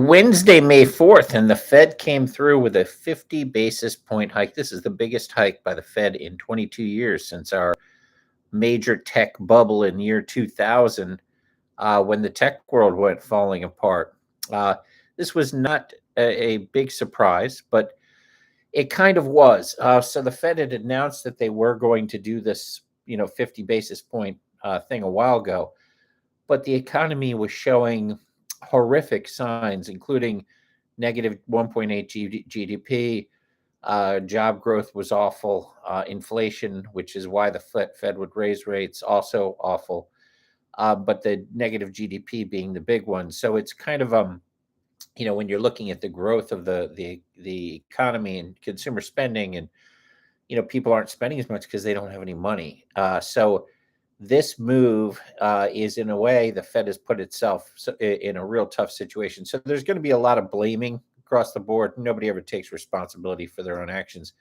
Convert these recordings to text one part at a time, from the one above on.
Wednesday, May 4th, and the Fed came through with a 50 basis point hike. This is the biggest hike by the Fed in 22 years since our major tech bubble in year 2000, when the tech world went falling apart. Uh, this was not a big surprise, but it kind of was. So the Fed had announced that they were going to do this, 50 basis point thing a while ago, but the economy was showing horrific signs, including negative 1.8 GDP. Job growth was awful. Inflation, which is why the Fed would raise rates, also awful. But the negative GDP being the big one. So it's kind of when you're looking at the growth of the economy and consumer spending, and people aren't spending as much because they don't have any money. So this move is, in a way, the Fed has put itself in a real tough situation. So there's going to be a lot of blaming across the board. Nobody ever takes responsibility for their own actions.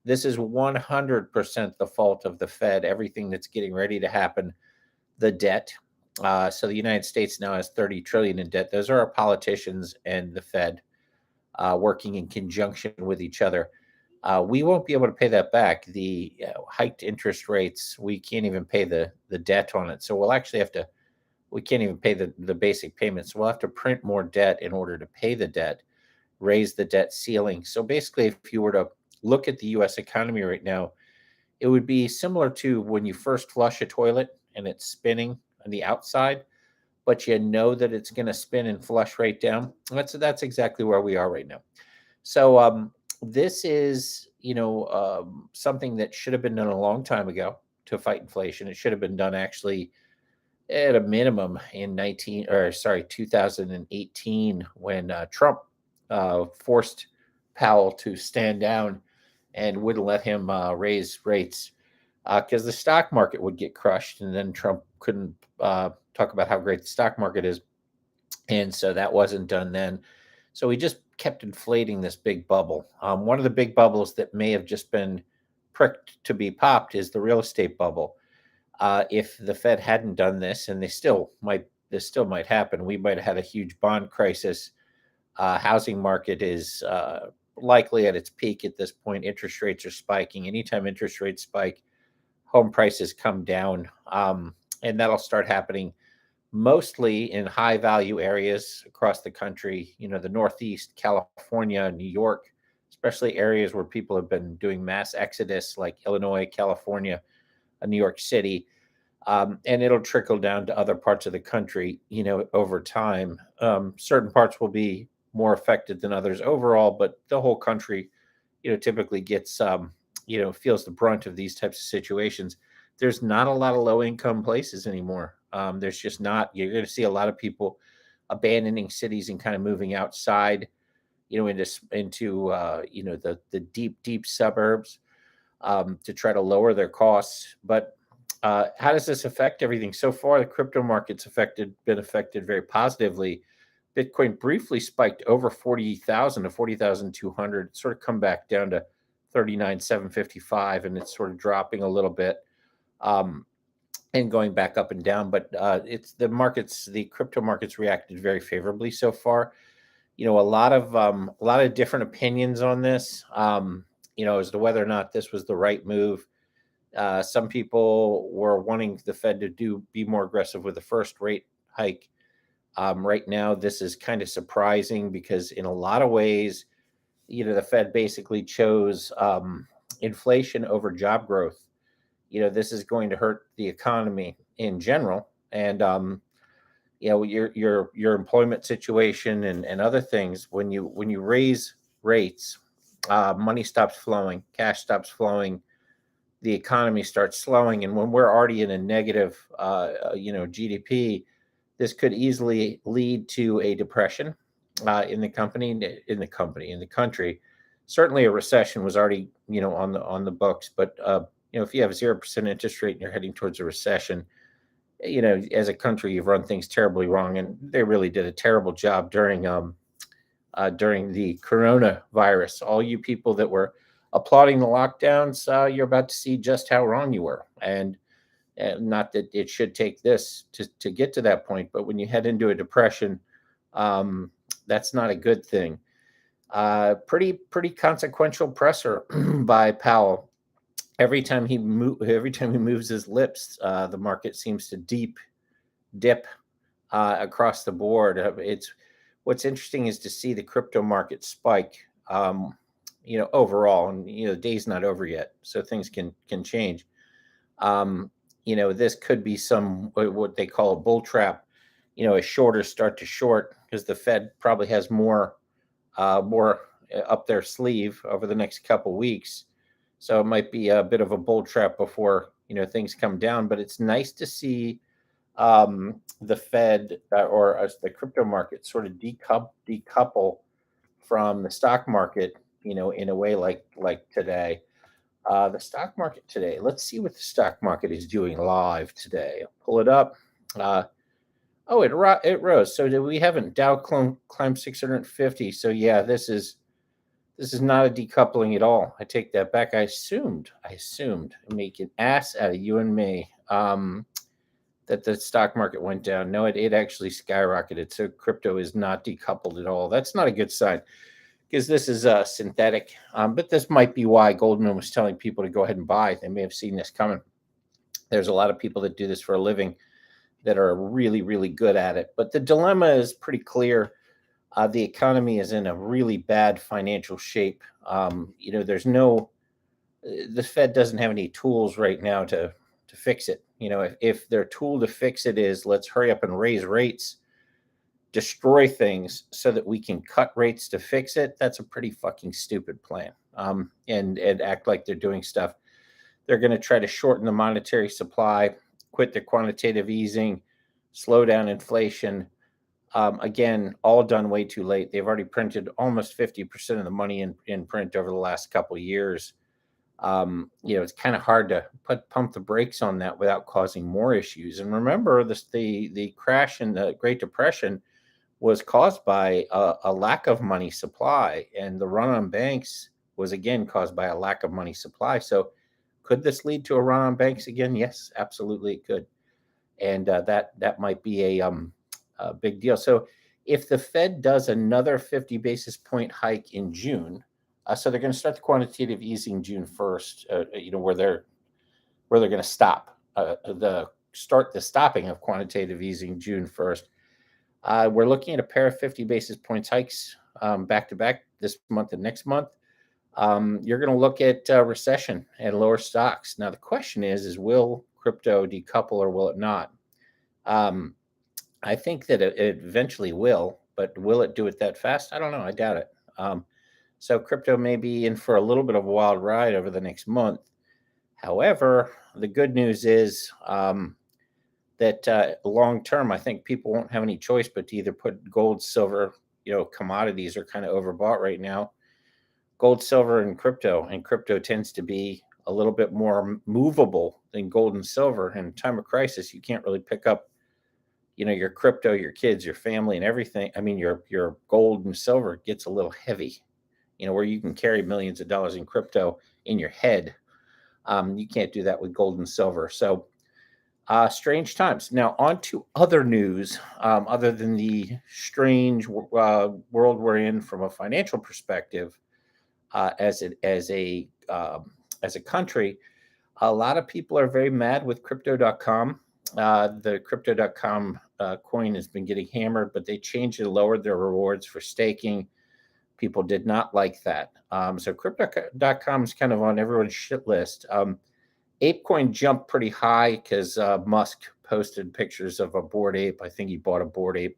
This is 100% the fault of the Fed. Everything that's getting ready to happen, the debt. So the United States now has 30 trillion in debt. Those are our politicians and the Fed working in conjunction with each other. We won't be able to pay that back. The hiked interest rates, we can't even pay the debt on it. So we'll actually have to, we can't even pay the basic payments. So we'll have to print more debt in order to pay the debt, raise the debt ceiling. So basically, if you were to look at the US economy right now, it would be similar to when you first flush a toilet and it's spinning on the outside, but you know that it's going to spin and flush right down. That's exactly where we are right now. So this is, something that should have been done a long time ago to fight inflation. It should have been done actually at a minimum in 2018, when Trump forced Powell to stand down and wouldn't let him raise rates, because the stock market would get crushed, and then Trump couldn't talk about how great the stock market is. And so that wasn't done then. So we just kept inflating this big bubble. One of the big bubbles that may have just been pricked to be popped is the real estate bubble. If the Fed hadn't done this, and this still might happen, we might have had a huge bond crisis. Housing market is likely at its peak at this point. Interest rates are spiking. Anytime interest rates spike, home prices come down, and that'll start happening mostly in high value areas across the country. The Northeast, California, New York, especially areas where people have been doing mass exodus, like Illinois, California, New York City. And it'll trickle down to other parts of the country, over time. Certain parts will be more affected than others overall, but the whole country, typically gets, feels the brunt of these types of situations. There's not a lot of low income places anymore. There's just not. You're going to see a lot of people abandoning cities and kind of moving outside, into the deep suburbs, to try to lower their costs. But how does this affect everything? So far, the crypto market's been affected very positively. Bitcoin briefly spiked over 40,000 to 40,200, sort of come back down to 39,755, and it's sort of dropping a little bit, and going back up and down. But the crypto markets reacted very favorably so far. A lot of different opinions on this, as to whether or not this was the right move. Some people were wanting the Fed to be more aggressive with the first rate hike. Right now, this is kind of surprising because in a lot of ways, the Fed basically chose inflation over job growth. This is going to hurt the economy in general, and your employment situation and other things. When you raise rates, money stops flowing, cash stops flowing, the economy starts slowing, and when we're already in a negative, GDP, this could easily lead to a depression in the country. Certainly, a recession was already, on the books. But if you have 0% interest rate and you're heading towards a recession, as a country, you've run things terribly wrong, and they really did a terrible job during the coronavirus. All you people that were applauding the lockdowns, you're about to see just how wrong you were. And not that it should take this to get to that point, but when you head into a depression, That's not a good thing. Pretty consequential presser by Powell. Every time he moves his lips, the market seems to dip across the board. It's what's interesting is to see the crypto market spike. Overall, and the day's not over yet, so things can change. This could be some what they call a bull trap. A shorter start to short because the Fed probably has more up their sleeve over the next couple weeks. So it might be a bit of a bull trap before things come down. But it's nice to see the Fed or the crypto market sort of decouple from the stock market. In a way like today. The stock market today. Let's see what the stock market is doing live today. I'll pull it up. It rose. So we haven't Dow climbed 650. So yeah, this is not a decoupling at all. I take that back. I assumed make an ass out of you and me that the stock market went down. No, it actually skyrocketed. So crypto is not decoupled at all. That's not a good sign because this is synthetic. But this might be why Goldman was telling people to go ahead and buy. They may have seen this coming. There's a lot of people that do this for a living that are really, really good at it. But the dilemma is pretty clear. The economy is in a really bad financial shape. The Fed doesn't have any tools right now to fix it. If their tool to fix it is let's hurry up and raise rates, destroy things so that we can cut rates to fix it, that's a pretty fucking stupid plan. And act like they're doing stuff. They're going to try to shorten the monetary supply, quit the quantitative easing, slow down inflation. Again, all done way too late. They've already printed almost 50% of the money in print over the last couple of years. It's kind of hard to pump the brakes on that without causing more issues. And remember, the crash in the Great Depression was caused by a lack of money supply, and the run on banks was again caused by a lack of money supply. So could this lead to a run on banks again? Yes, absolutely it could. And that might be a big deal. So if the Fed does another 50 basis point hike in June, so they're going to start the quantitative easing June 1st, where they're going to stop the stopping of quantitative easing June 1st. We're looking at a pair of 50 basis points hikes back to back this month and next month. You're going to look at recession and lower stocks. Now, the question is will crypto decouple or will it not? I think that it eventually will, but will it do it that fast? I don't know. I doubt it. So crypto may be in for a little bit of a wild ride over the next month. However, the good news is that long term, I think people won't have any choice but to either put gold, silver, commodities are kind of overbought right now. Gold, silver, and crypto tends to be a little bit more movable than gold and silver. In time of crisis, you can't really pick up, your crypto, your kids, your family, and everything. I mean, your gold and silver gets a little heavy, where you can carry millions of dollars in crypto in your head. You can't do that with gold and silver. So strange times. Now, on to other news, other than the strange world we're in from a financial perspective. As a country, a lot of people are very mad with crypto.com. The crypto.com coin has been getting hammered, but they changed and lowered their rewards for staking. People did not like that. So crypto.com is kind of on everyone's shit list. ApeCoin jumped pretty high because Musk posted pictures of a Bored Ape. I think he bought a Bored Ape.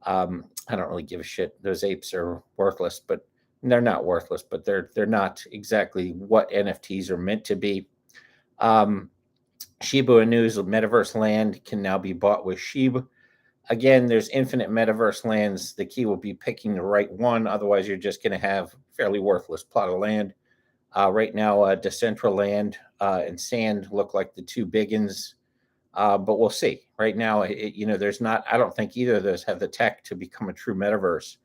I don't really give a shit. Those apes are worthless, but they're not worthless, but they're not exactly what NFTs are meant to be. Shiba Inu's metaverse land can now be bought with Shiba. Again, there's infinite metaverse lands. The key will be picking the right one. Otherwise, you're just going to have fairly worthless plot of land. Right now, Decentraland and Sand look like the two big ones, but we'll see. Right now, there's not. I don't think either of those have the tech to become a true metaverse.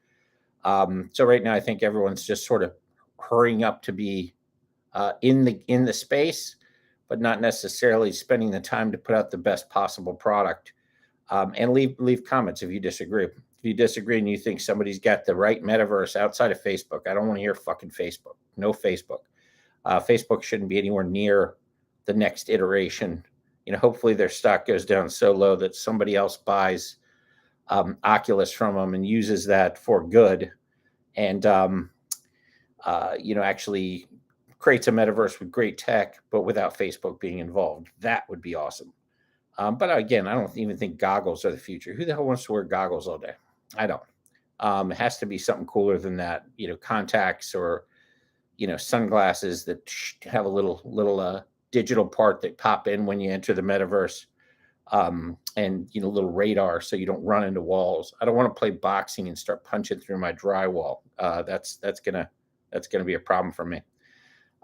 So right now, I think everyone's just sort of hurrying up to be in the space, but not necessarily spending the time to put out the best possible product. And leave comments if you disagree. If you disagree and you think somebody's got the right metaverse outside of Facebook, I don't want to hear fucking Facebook. No Facebook. Facebook shouldn't be anywhere near the next iteration. Hopefully their stock goes down so low that somebody else buys Oculus from them and uses that for good, and actually creates a metaverse with great tech, but without Facebook being involved. That would be awesome. But again, I don't even think goggles are the future. Who the hell wants to wear goggles all day? I don't. It has to be something cooler than that. Contacts or sunglasses that have a little digital part that pop in when you enter the metaverse, and little radar so you don't run into walls. I don't want to play boxing and start punching through my drywall. That's gonna be a problem for me.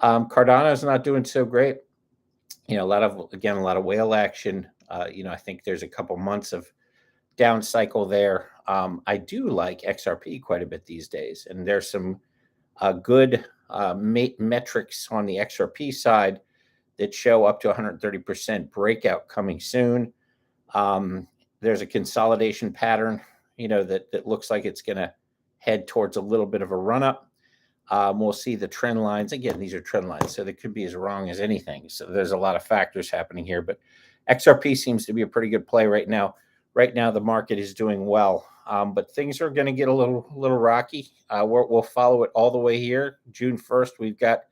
Cardano is not doing so great. A lot of whale action. I think there's a couple months of down cycle there. I do like XRP quite a bit these days, and there's some good metrics on the XRP side that show up to 130% breakout coming soon. There's a consolidation pattern, that looks like it's going to head towards a little bit of a run up. We'll see the trend lines. Again, these are trend lines, so they could be as wrong as anything. So there's a lot of factors happening here, but XRP seems to be a pretty good play right now. Right now, the market is doing well, but things are going to get a little rocky. We'll follow it all the way here. June 1st, we've got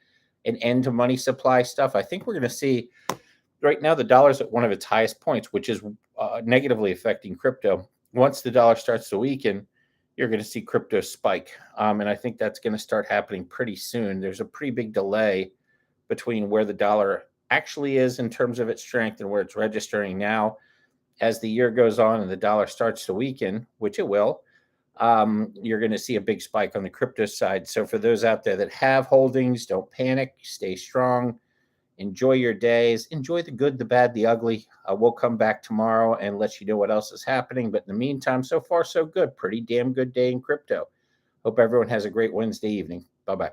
an end to money supply stuff. I think we're going to see right now the dollar's at one of its highest points, which is negatively affecting crypto. Once the dollar starts to weaken, you're going to see crypto spike. And I think that's going to start happening pretty soon. There's a pretty big delay between where the dollar actually is in terms of its strength and where it's registering now. As the year goes on and the dollar starts to weaken, which it will, you're going to see a big spike on the crypto side. So for those out there that have holdings, don't panic, stay strong, enjoy your days, enjoy the good, the bad, the ugly. We'll come back tomorrow and let you know what else is happening. But in the meantime, so far, so good. Pretty damn good day in crypto. Hope everyone has a great Wednesday evening. Bye-bye.